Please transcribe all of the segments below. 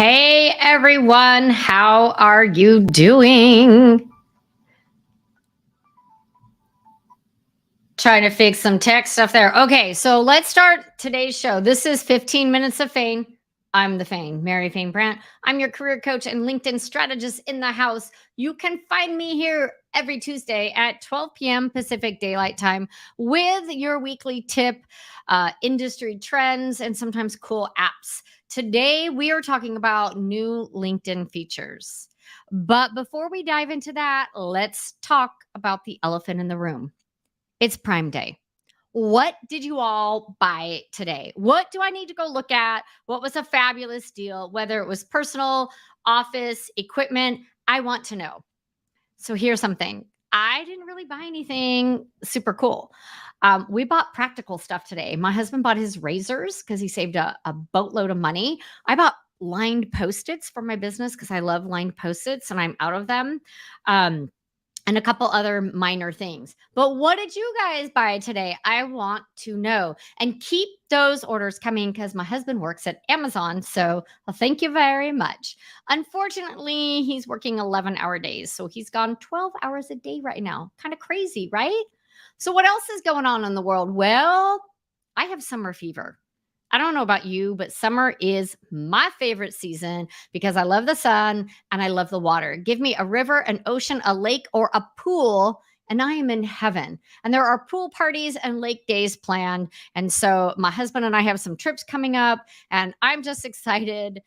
Hey everyone, how are you doing? Trying to fix some tech stuff there. Okay, so let's start today's show. This is 15 Minutes of Fame. I'm the Fame, Mary Fame Brandt. I'm your career coach and LinkedIn strategist in the house. You can find me here every Tuesday at 12 p.m. Pacific Daylight Time with your weekly tip, industry trends, and sometimes cool apps. Today, we are talking about new LinkedIn features. But before we dive into that, let's talk about the elephant in the room. It's Prime Day. What did you all buy today? What do I need to go look at? What was a fabulous deal? Whether it was personal, office, equipment, I want to know. So here's something. I didn't really buy anything super cool. We bought practical stuff today. My husband bought his razors because he saved a boatload of money. I bought lined post-its for my business because I love lined post-its and I'm out of them. Um, and a couple other minor things. But what did you guys buy today? I want to know. And keep those orders coming because my husband works at Amazon. So thank you very much. Unfortunately, he's working 11-hour days. So he's gone 12 hours a day right now. Kind of crazy, right? So what else is going on in the world? Well, I have summer fever. I don't know about you, but summer is my favorite season because I love the sun and I love the water. Give me a river, an ocean, a lake, or a pool, and I am in heaven. And there are pool parties and lake days planned. And so my husband and I have some trips coming up, and I'm just excited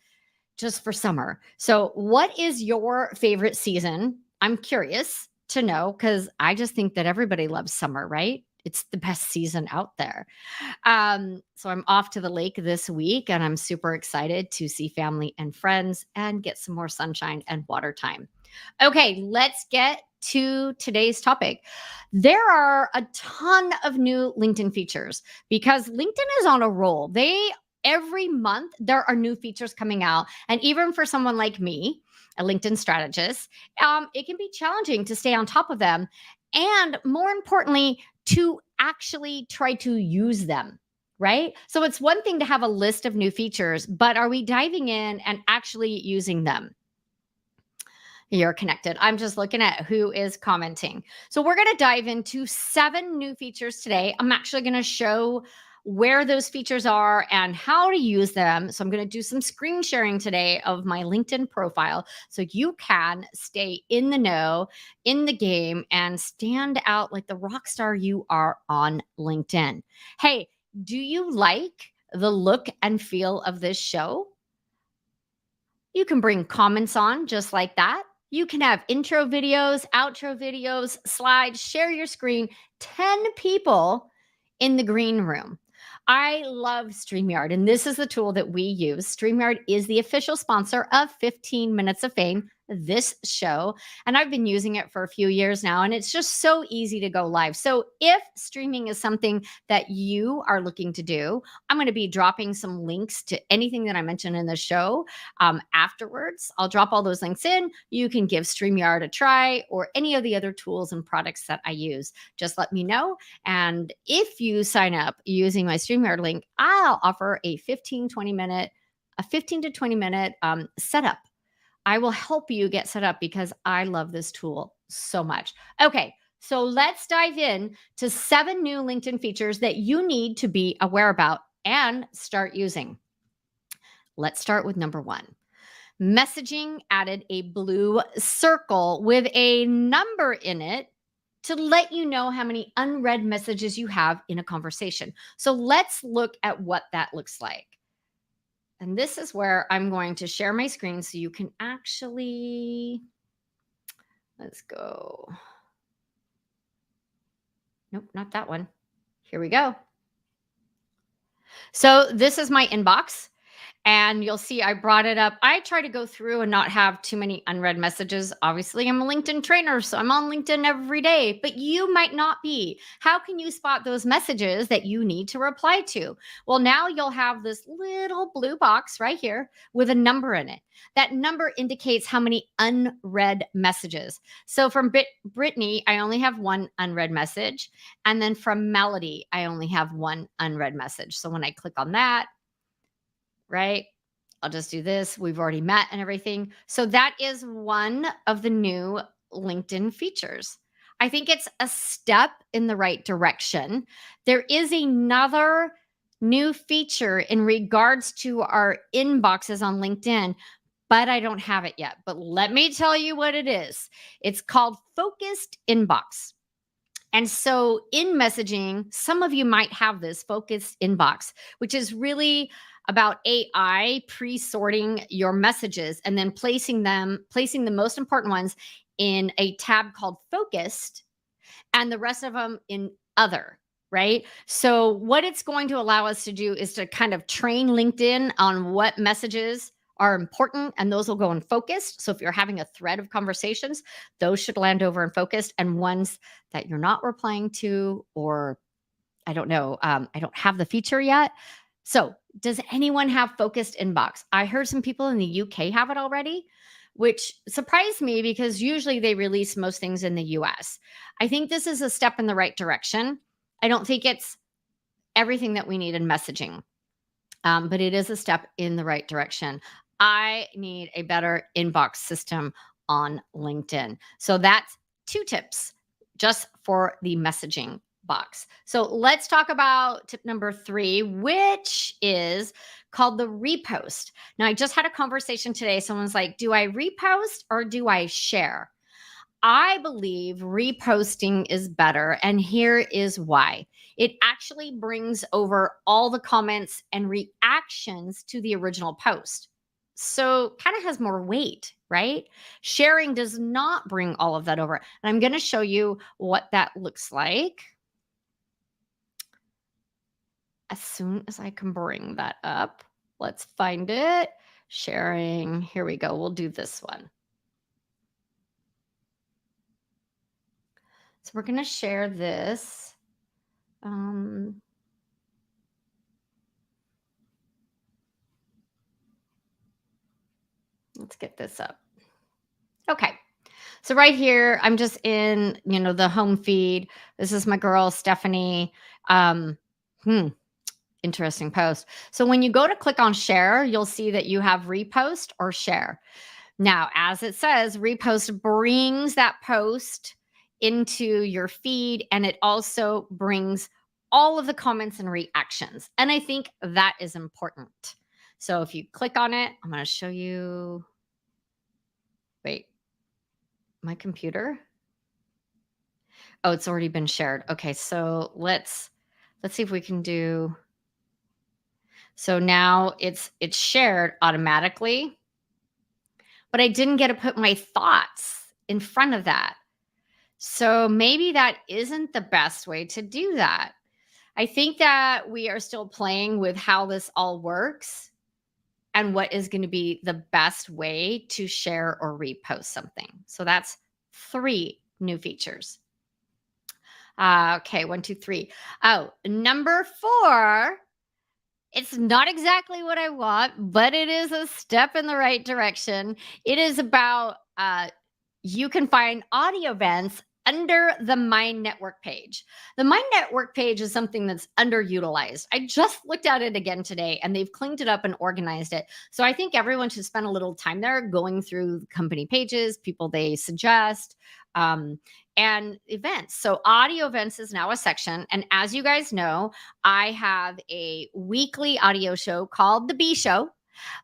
just for summer. So, what is your favorite season? I'm curious to know because I just think that everybody loves summer, right? It's the best season out there. So I'm off to the lake this week and I'm super excited to see family and friends and get some more sunshine and water time. Okay, let's get to today's topic. There are a ton of new LinkedIn features because LinkedIn is on a roll. Every month there are new features coming out, and even for someone like me, a LinkedIn strategist, it can be challenging to stay on top of them, and more importantly, to actually try to use them. Right. So it's one thing to have a list of new features, but are we diving in and actually using them? You're connected. I'm just looking at who is commenting. So we're going to dive into 7 new features today. I'm actually going to show where those features are and how to use them. So I'm going to do some screen sharing today of my LinkedIn profile so you can stay in the know, in the game, and stand out like the rock star you are on LinkedIn. Hey, do you like the look and feel of this show? You can bring comments on just like that. You can have intro videos, outro videos, slides, share your screen, 10 people in the green room. I love StreamYard, and this is the tool that we use. StreamYard is the official sponsor of 15 Minutes of Fame, this show, and I've been using it for a few years now, and it's just so easy to go live. So if streaming is something that you are looking to do, I'm going to be dropping some links to anything that I mentioned in the show afterwards. I'll drop all those links in. You can give StreamYard a try or any of the other tools and products that I use. Just let me know. And if you sign up using my StreamYard link, I'll offer a 15 to 20 minute setup. I will help you get set up because I love this tool so much. Okay, so let's dive in to 7 new LinkedIn features that you need to be aware about and start using. Let's start with number 1. Messaging added a blue circle with a number in it to let you know how many unread messages you have in a conversation. So let's look at what that looks like. And this is where I'm going to share my screen so you can actually, let's go. Nope, not that one. Here we go. So this is my inbox. And you'll see I brought it up. I try to go through and not have too many unread messages. Obviously, I'm a LinkedIn trainer, so I'm on LinkedIn every day, but you might not be. How can you spot those messages that you need to reply to? Well, now you'll have this little blue box right here with a number in it. That number indicates how many unread messages. So from Brittany, I only have 1 unread message. And then from Melody, I only have 1 unread message. So when I click on that, right? I'll just do this. We've already met and everything. So that is one of the new LinkedIn features. I think it's a step in the right direction. There is another new feature in regards to our inboxes on LinkedIn, but I don't have it yet. But let me tell you what it is. It's called Focused Inbox. And so in messaging, some of you might have this focused inbox, which is really about AI pre-sorting your messages and then placing the most important ones in a tab called focused and the rest of them in other, right? So what it's going to allow us to do is to kind of train LinkedIn on what messages are important, and those will go in focused. So if you're having a thread of conversations, those should land over in focused, and ones that you're not replying to, or I don't know, I don't have the feature yet. So does anyone have focused inbox? I heard some people in the UK have it already, which surprised me because usually they release most things in the US. I think this is a step in the right direction. I don't think it's everything that we need in messaging, but it is a step in the right direction. I need a better inbox system on LinkedIn. So that's 2 tips just for the messaging box. So let's talk about tip number 3, which is called the repost. Now, I just had a conversation today. Someone's like, do I repost or do I share? I believe reposting is better, and here is why. It actually brings over all the comments and reactions to the original post. So, kind of has more weight, right? Sharing does not bring all of that over. And I'm going to show you what that looks like as soon as I can bring that up. Let's find it. Sharing. Here we go. We'll do this one. So we're going to share this. Let's get this up. Okay. So right here, I'm just in, the home feed. This is my girl, Stephanie. Um, hmm, Interesting post. So when you go to click on share, you'll see that you have repost or share. Now, as it says, repost brings that post into your feed, and it also brings all of the comments and reactions. And I think that is important. So if you click on it, I'm going to show you. Wait, my computer? Oh, it's already been shared. Okay, so let's see if we can do. So now it's shared automatically, but I didn't get to put my thoughts in front of that. So maybe that isn't the best way to do that. I think that we are still playing with how this all works and what is going to be the best way to share or repost something. So that's 3 new features. Okay, 1, 2, 3. Oh, number 4. It's not exactly what I want, but it is a step in the right direction. It is about you can find audio events under the Mind Network page. The Mind Network page is something that's underutilized. I just looked at it again today and they've cleaned it up and organized it. So I think everyone should spend a little time there going through company pages, people they suggest, and events. So audio events is now a section. And as you guys know, I have a weekly audio show called The B Show,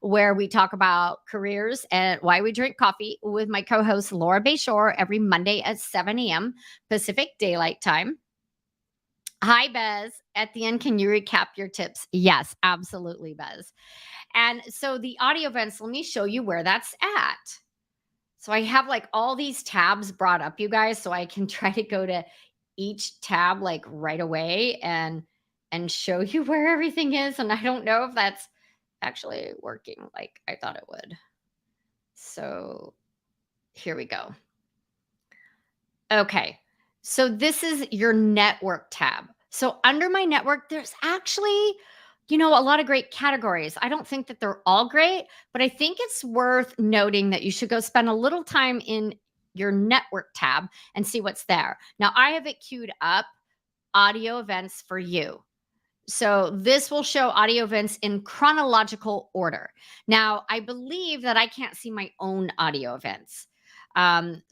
where we talk about careers and why we drink coffee with my co-host Laura Bayshore every Monday at 7 a.m. Pacific Daylight Time. Hi, Bez. At the end, can you recap your tips? Yes, absolutely, Bez. And so the audio events, let me show you where that's at. So I have like all these tabs brought up, you guys, so I can try to go to each tab like right away and show you where everything is. And I don't know if that's actually working like I thought it would. So here we go. Okay. So this is your network tab. So under my network, there's actually, a lot of great categories. I don't think that they're all great, but I think it's worth noting that you should go spend a little time in your network tab and see what's there. Now I have it queued up, audio events for you. So this will show audio events in chronological order. Now, I believe that I can't see my own audio events. And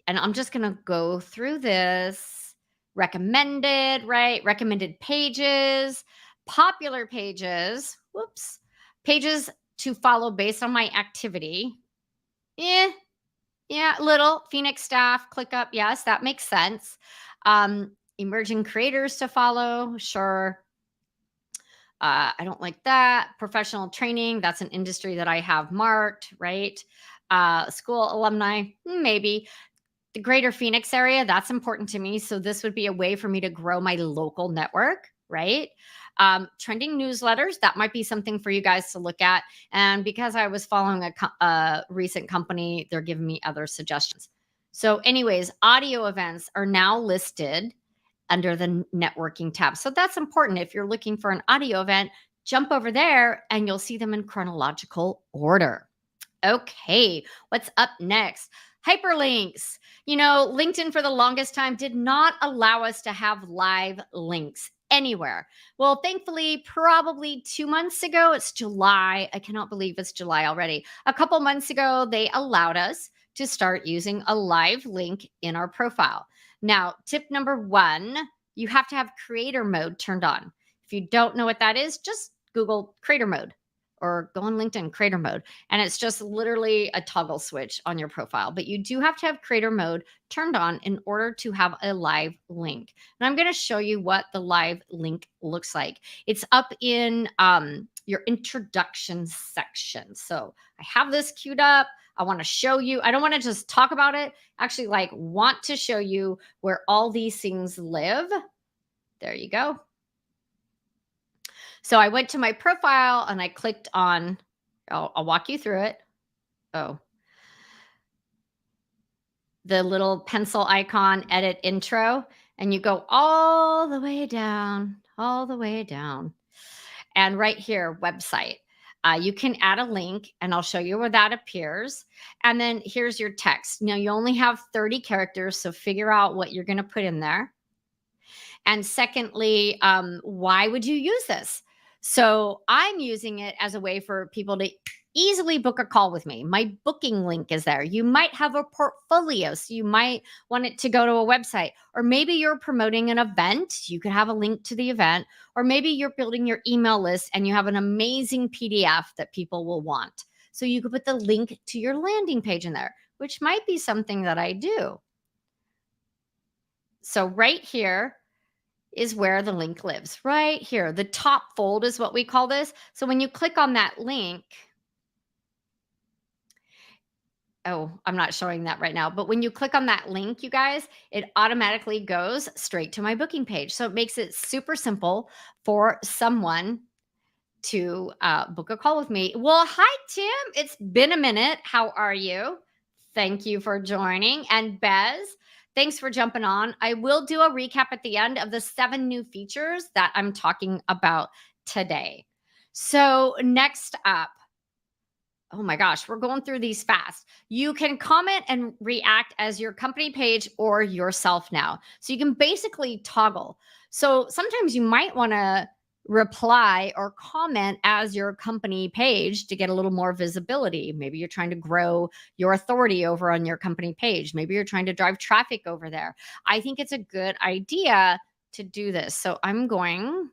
I'm just going to go through this. Recommended, right? Recommended pages, popular pages, whoops, pages to follow based on my activity. Eh, yeah, little Phoenix staff, click up. Yes, that makes sense. Emerging creators to follow. Sure. I don't like that. Professional training, that's an industry that I have marked, right? School alumni, maybe. The greater Phoenix area, that's important to me. So this would be a way for me to grow my local network, right? Trending newsletters, that might be something for you guys to look at. And because I was following a recent company, they're giving me other suggestions. So, anyways, audio events are now listed under the networking tab. So that's important. If you're looking for an audio event, jump over there and you'll see them in chronological order. Okay, what's up next? Hyperlinks. You know, LinkedIn for the longest time did not allow us to have live links anywhere. Well, thankfully, probably 2 months ago, it's July. I cannot believe it's July already. A couple months ago, they allowed us to start using a live link in our profile. Now, tip number 1, you have to have creator mode turned on. If you don't know what that is, just Google creator mode or go on LinkedIn creator mode. And it's just literally a toggle switch on your profile. But you do have to have creator mode turned on in order to have a live link. And I'm going to show you what the live link looks like. It's up in your introduction section. So I have this queued up. I want to show you. I don't want to just talk about it. Actually, want to show you where all these things live. There you go. So I went to my profile and I clicked on, I'll walk you through it. Oh, the little pencil icon, edit intro, and you go all the way down. And right here, website. You can add a link and I'll show you where that appears. And then here's your text. Now you only have 30 characters, so figure out what you're going to put in there. And secondly, why would you use this? So I'm using it as a way for people to easily book a call with me. My booking link is there. You might have a portfolio, so you might want it to go to a website, or maybe you're promoting an event. You could have a link to the event, or maybe you're building your email list and you have an amazing PDF that people will want. So you could put the link to your landing page in there, which might be something that I do. So right here is where the link lives, right here. The top fold is what we call this. So when you click on that link, oh, I'm not showing that right now, but when you click on that link, you guys, it automatically goes straight to my booking page. So it makes it super simple for someone to book a call with me. Well, hi, Tim. It's been a minute. How are you? Thank you for joining. And Bez, thanks for jumping on. I will do a recap at the end of the 7 new features that I'm talking about today. So next up, oh my gosh, we're going through these fast. You can comment and react as your company page or yourself now. So you can basically toggle. So sometimes you might want to reply or comment as your company page to get a little more visibility. Maybe you're trying to grow your authority over on your company page. Maybe you're trying to drive traffic over there. I think it's a good idea to do this. So I'm going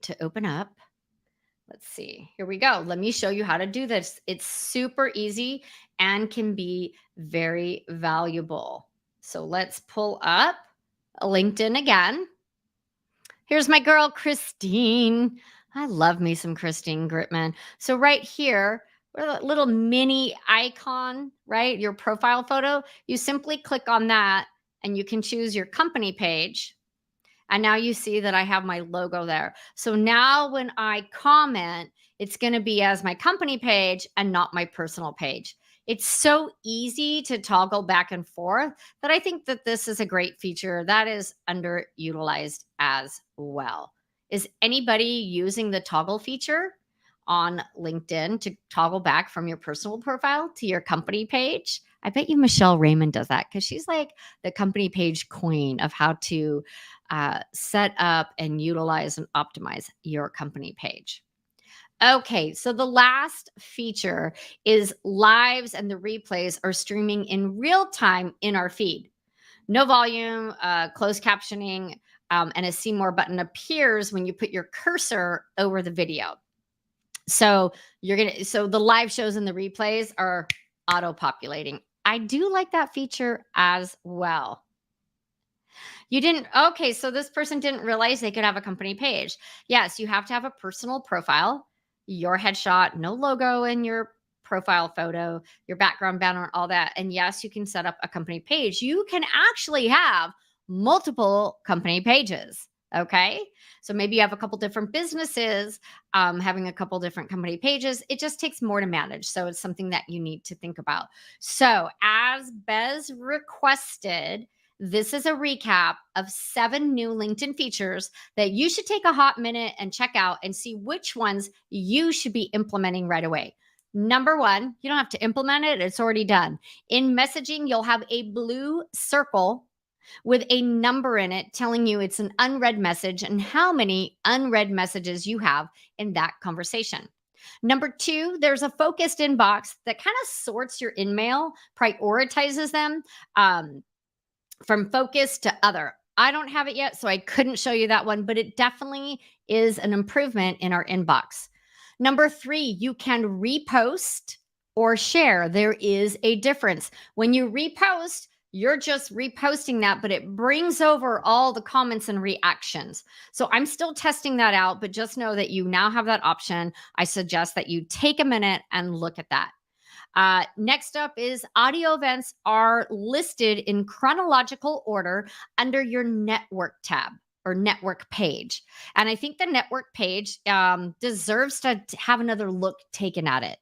to open up. Let's see. Here we go. Let me show you how to do this. It's super easy and can be very valuable. So let's pull up LinkedIn again. Here's my girl, Christine. I love me some Christine Gritman. So right here, a little mini icon, right? Your profile photo. You simply click on that and you can choose your company page. And now you see that I have my logo there. So now when I comment, it's going to be as my company page and not my personal page. It's so easy to toggle back and forth that I think that this is a great feature that is underutilized as well. Is anybody using the toggle feature on LinkedIn to toggle back from your personal profile to your company page. I bet you Michelle Raymond does that because she's like the company page queen of how to set up and utilize and optimize your company page. Okay, so the last feature is lives and the replays are streaming in real time in our feed. No volume, closed captioning, and a see more button appears when you put your cursor over the video. So so the live shows and the replays are auto populating. I do like that feature as well. You didn't, okay, so this person didn't realize they could have a company page. Yes, you have to have a personal profile, your headshot, no logo in your profile photo, your background banner, all that. And yes, you can set up a company page. You can actually have multiple company pages. Okay. So maybe you have a couple different businesses, having a couple different company pages. It just takes more to manage. So it's something that you need to think about. So, as Bez requested, this is a recap of 7 new LinkedIn features that you should take a hot minute and check out and see which ones you should be implementing right away. Number 1, you don't have to implement it, it's already done. In messaging, you'll have a blue circle with a number in it telling you it's an unread message and how many unread messages you have in that conversation. Number 2, there's a focused inbox that kind of sorts your InMail, prioritizes them. From focus to other. I don't have it yet, so I couldn't show you that one, but it definitely is an improvement in our inbox. Number 3, you can repost or share. There is a difference. When you repost, you're just reposting that, but it brings over all the comments and reactions. So I'm still testing that out, but just know that you now have that option. I suggest that you take a minute and look at that. Next up is audio events are listed in chronological order under your network tab or network page. And I think the network page deserves to have another look taken at it.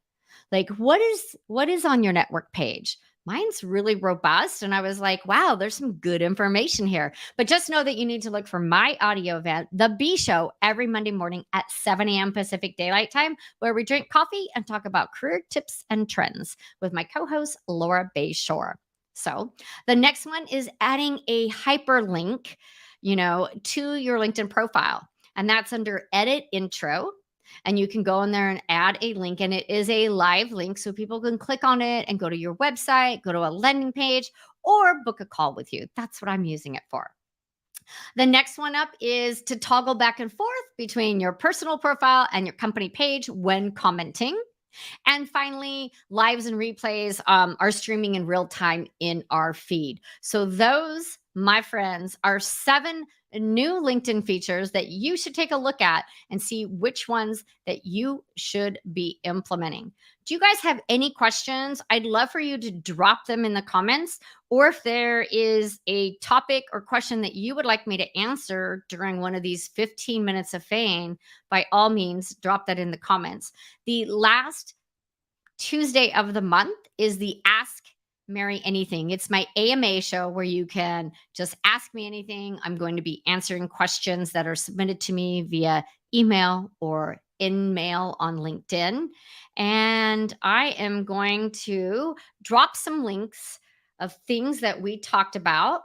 Like what is on your network page? Mine's really robust. And I was like, wow, there's some good information here. But just know that you need to look for my audio event, The B Show, every Monday morning at 7 a.m. Pacific Daylight Time, where we drink coffee and talk about career tips and trends with my co-host, Laura Bayshore. So the next one is adding a hyperlink, to your LinkedIn profile. And that's under Edit Intro. And you can go in there and add a link, and it is a live link so people can click on it and go to your website, go to a landing page, or book a call with you. That's what I'm using it for. The next one up is to toggle back and forth between your personal profile and your company page when commenting. And finally, lives and replays are streaming in real time in our feed. So those, my friends, are 7 new LinkedIn features that you should take a look at and see which ones that you should be implementing. Do you guys have any questions? I'd love for you to drop them in the comments, or if there is a topic or question that you would like me to answer during one of these 15 minutes of FAIN, by all means, drop that in the comments. The last Tuesday of the month is the Ask Mary Anything. It's my AMA show where you can just ask me anything. I'm going to be answering questions that are submitted to me via email or in mail on LinkedIn. And I am going to drop some links of things that we talked about.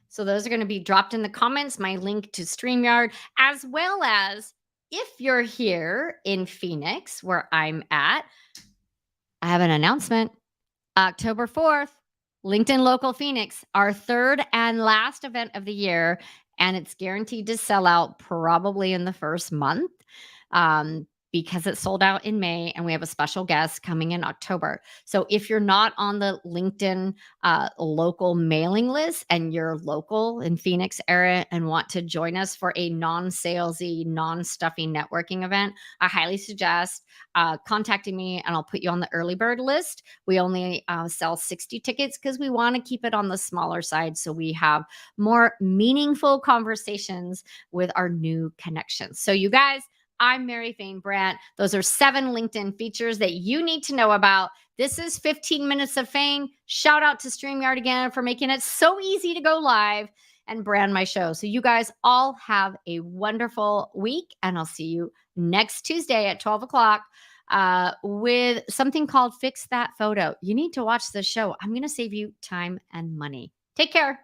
So those are going to be dropped in the comments, my link to StreamYard, as well as if you're here in Phoenix, where I'm at, I have an announcement. October 4th, LinkedIn Local Phoenix, our 3rd and last event of the year, and it's guaranteed to sell out probably in the first month. Because it sold out in May and we have a special guest coming in October. So if you're not on the LinkedIn local mailing list and you're local in Phoenix area and want to join us for a non-salesy, non-stuffy networking event, I highly suggest contacting me and I'll put you on the early bird list. We only sell 60 tickets because we want to keep it on the smaller side so we have more meaningful conversations with our new connections. So you guys, I'm Mary Fain Brandt. Those are 7 LinkedIn features that you need to know about. This is 15 minutes of FAIN. Shout out to StreamYard again for making it so easy to go live. and brand my show. So you guys all have a wonderful week, and I'll see you next Tuesday at 12 o'clock with something called Fix That Photo. You need to watch this show. I'm going to save you time and money. Take care.